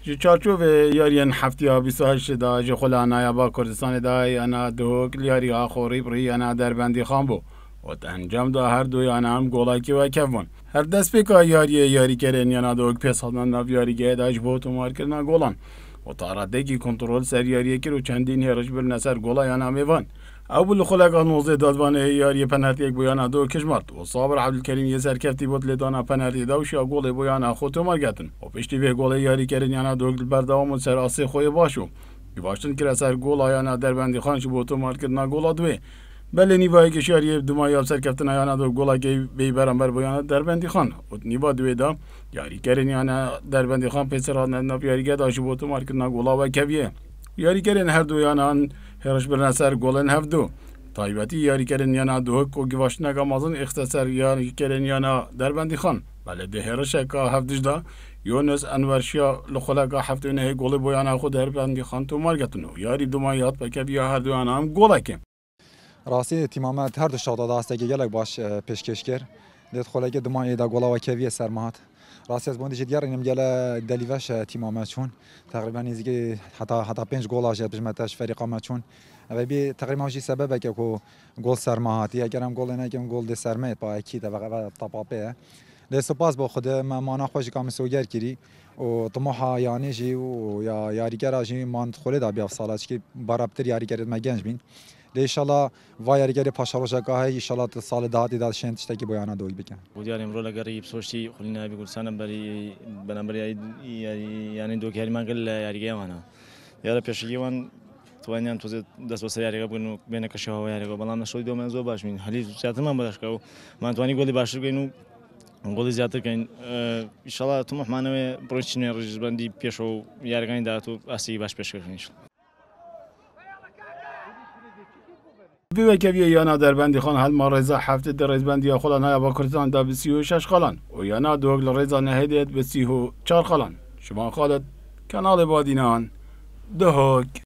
جو چارچوب یاریان هفته 28 دا جو خلانای با کردستان دای انا دوک لیاری آخوری بری انا در بندی خان بو و انجام دا هر دوی انا هم گولاکی و کفون هر دست بکا یاری کردن انا دوک پس حدن ناف یاری گه داش بو تو مار کردن گولان و تاردگی کنترل سر یاری کرد و چندین هرش بر نسر گولا انا میوان اول خلق نوزه دادوان یاری پنالتی یک بیان دو کشمرد و صابر عبدالکریم یه سرکفتی بود لیدانا پنالتی دوشی گل بیان خودتو مرگتن و پشتی به گل یاری کردن یانا دو برداوم سر آسه خوی باشو یواشتن که سر گل آیانا در بندی خانش بود تو مرگ کردن گل دوی بله نیوایی که شاری دمای سرکفتن آیانا دو گل که بی برانبر بیان در بندی خان و نیوا دوی دا یاری کردن یانا در بندی خان پسر ناف یاری کرد داشت بود تو مرگ کردن گل و کبیه یاری کردن هر دو یانا هرش بر سر گلن هفدو تایبتی یاری کردن یانا دو کو گواش نگامازن اختصار یاری کردن یانا در بندی خان بله ده هرش که هفدش دا یونس انورشیا لخلاقا هفته نه گل بیان خود در بندی خان تو مرگتونو یاری دمایات بکه بیا هر دو آنها هم گلکه راستی تیمامت هر دو شادا داسته که گلک باش پیشکش کرد دید خلاقی دمای دا گلا و کیوی سرمات راستی از بوندی جدیار اینم گله دلیوش تیمامت چون تقریبا نزدیک حتی 5 گل آجد بجمتش فریقا ما چون و بی تقریبا وجی سببه که کو گل سرماتی اگرم گل نگم گل د سرمت با اکید و طبابه لی سپاس با خود ما نخوش کام سوگر کری و طموحا یعنی جی و یا یاریگر جی مان خورده دا بیاف سالش که برابر یاریگر ما گنج بین لی انشالله و یاریگر پاشاروش که انشالله سال دهاتی داد شنت تکی بیان دوی بکن بودیار امروز لگری بسوشی خلنا بگو سنم بری بنابراین یعنی دو کاری من قل یاریگر وانا یارا پیشگی وان توانیم توزه دست واسه یاریگر بگن بین کشه ها یاریگر بالام نشودی دو منزو باش مین حالی زیادتر من بدش که من توانی گلی باشر کنیم گلی زیادتر کن انشالله تو محمانه پروچینه رجبندی پیشو یاریگانی دارتو اصلی باش پیش کنیش بیوی که بیای یانا در بندی خان حل ما رضا هفته در رئیس بندی خلانای با کردستان دا به 36 خلان و یانا دوغل رضا نهیدیت به 34 خلان شما خالد کانال بادینان دهک